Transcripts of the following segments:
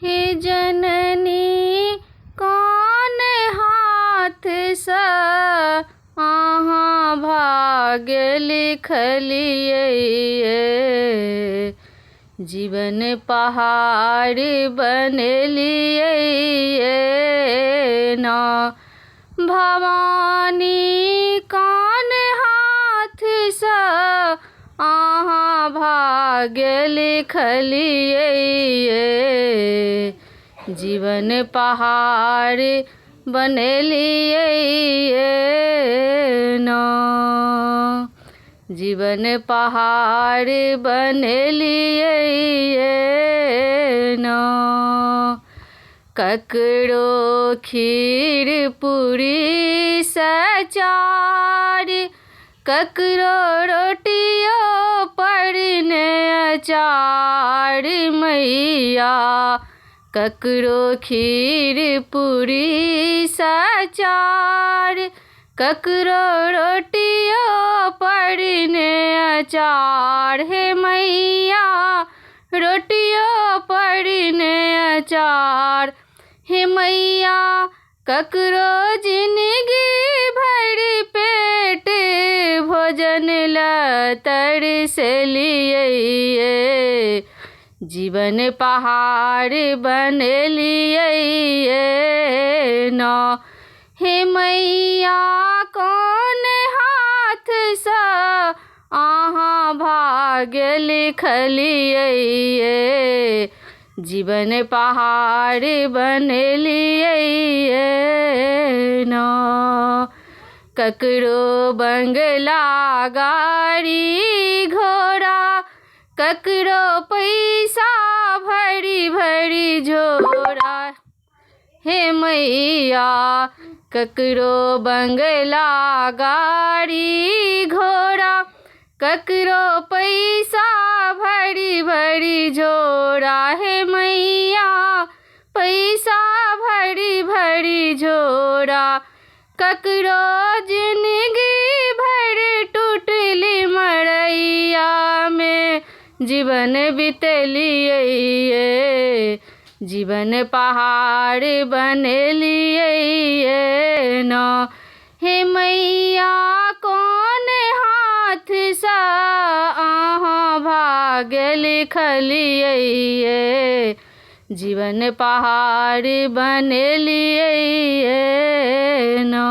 हे जननी कौन हाथ सा अहाँ भाग्य लिखलियै, जीवन पहाड़ बनेलियै ना। भवानी कौन हाथ सा अहाँ भाग्य लिखलियै, जीवन पहाड़ बनेलियै ना। जीवन पहाड़ बनेलियै ना। ककरो खीर पूरी सचार, ककरो रोटियो पर अचार मैया। ककरो खीर पूरी सचार, ककरो रोटियो पर अचार। हे मैया रोटियो पर अचार। हे मैया ककरो जिंदगी भर पेट भोजन ला तरसलियै, जीवन पहाड़ बनेलियै ना। हे मैया कौन हाथ सा अहाँ भाग्य लिखलियै, जीवन पहाड़ बनेलियै ना। ककरो बंगला गाड़ी घोड़ा, ककरो पैसा भरी भरी झोरा। हे मैया ककरो बंगला गाड़ी घोड़ा, ककरो पैसा भरी भरी झोरा। हे मैया पैसा भरी भरी झोरा। ककरो जिंदगी भर टूटली मड़ैया में जीवन बितेलियै, जीवन पहाड़ बनेलियै ना। हे मैया कौन हाथ सा अहाँ भाग्य लिखलियै, जीवन पहाड़ बनेलियै ना।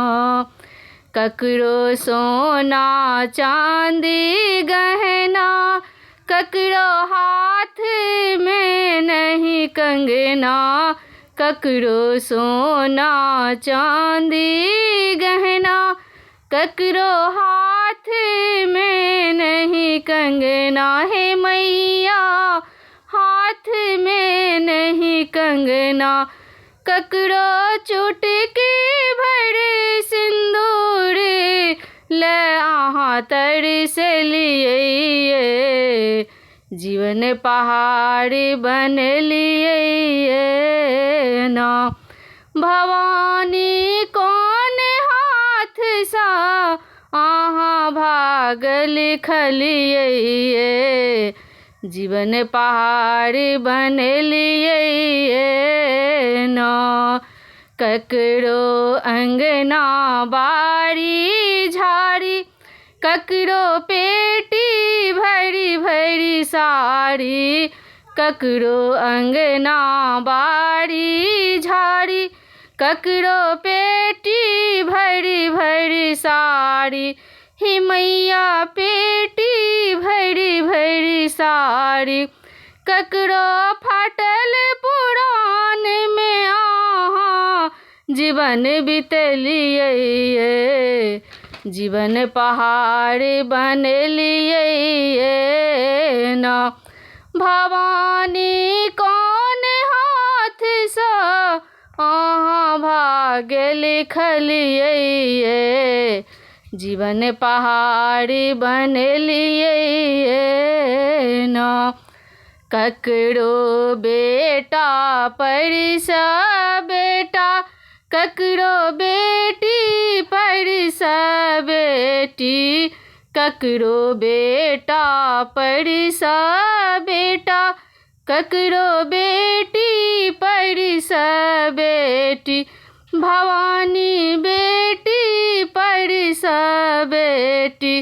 ककरो सोना चांदी गहना, ककरो हाथ में नहीं कंगना। ककरो सोना चांदी गहना, ककरो हाथ में नहीं कंगना। हे मैया हाथ में नहीं कंगना। ककरो चुटकी भर सिंदूर ले अहाँ तरसलियै, जीवन पहाड़ बनेलियै ना। भवानी कौन हाथ सा अहाँ भाग्य लिखलियै, जीवन पहाड़ बनेलियै ना। ककरो अंगना बाड़ी झाड़ी, ककरो पेटी भरी भरी साड़ी। ककरो अंगना बाड़ी झाड़ी, ककरो पेटी भरी भरी साड़ी। हे मैया पेटी भरी भरी साड़ी। ककरो फाटल पुराण में अहाँ जीवन बितेलियै, जीवन पहाड़ बनेलियै ना। भवानी कौन हाथ सा अहाँ भाग्य लिखलियै, जीवन पहाड़ बनेलियै ना। ककरो बेटा पर सा बेटा, ककरो बेटी पर सा बेटी। ककरो बेटा पर सा बेटा, ककरो बेटी बेटी, भवानी बेटी परिस बेटी,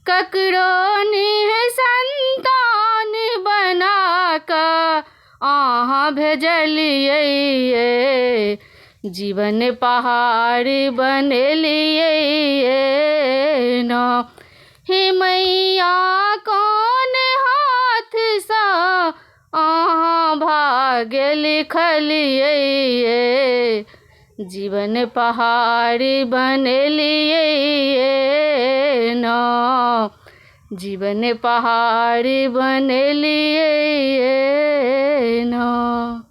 ककरो निह संतान बना कऽ अहाँ भेजलियै, जीवन पहाड़ बनेलियै ना। हे मैया कौन हाथसँ अहाँ भाग्य लिखलियै, जीवन पहाड़ बनेलियै ना, जीवन पहाड़ बनेलियै ना।